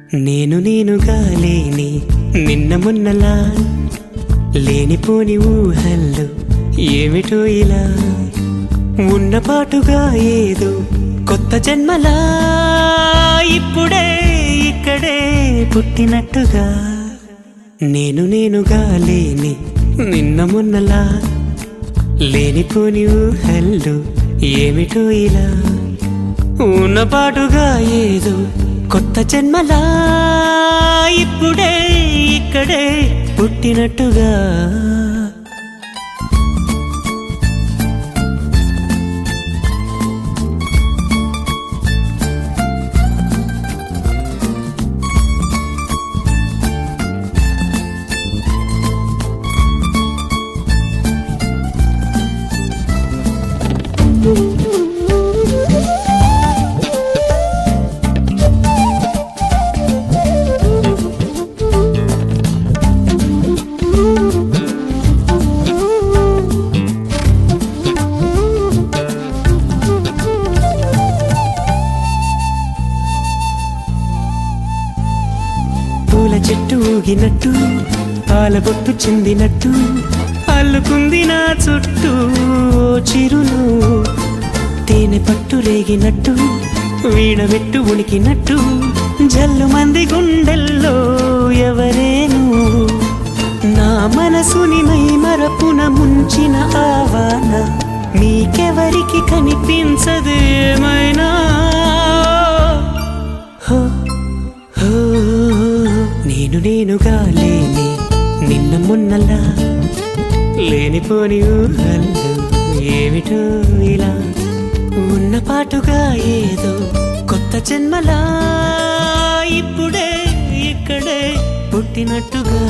నేనుగా లేని నిన్న మొన్నలా లేనిపోని ఊహల్లో ఏమిటో ఇలా ఉన్నపాటుగా ఏదో కొత్త జన్మలా ఇప్పుడే ఇక్కడే పుట్టినట్టుగా నేనుగా లేని నిన్న మొన్నలా లేనిపోని ఊహల్లో ఏమిటో ఇలా ఉన్నపాటుగా ఏదో కొత్త జన్మలా ఇప్పుడే ఇక్కడే పుట్టినట్టుగా పూల చెట్టు ఊగినట్టు పాలబొట్టు చిందినట్టు అల్లుకుంది నా చుట్టూ చిరును తేనె పట్టు రేగినట్టు వీణబెట్టు ఉనికినట్టు జల్లు మంది గుండెల్లో ఎవరేను నా మనసుని మై మరపున ముంచిన ఆవాన మీకెవరికి కనిపించదు ఏమైనా నేనుగా లేని నిన్న మొన్నలా లేనిపోని ఊహల్లో ఏమిటో ఇలా ఉన్నపాటుగా ఏదో కొత్త జన్మలా ఇప్పుడే ఇక్కడే పుట్టినట్టుగా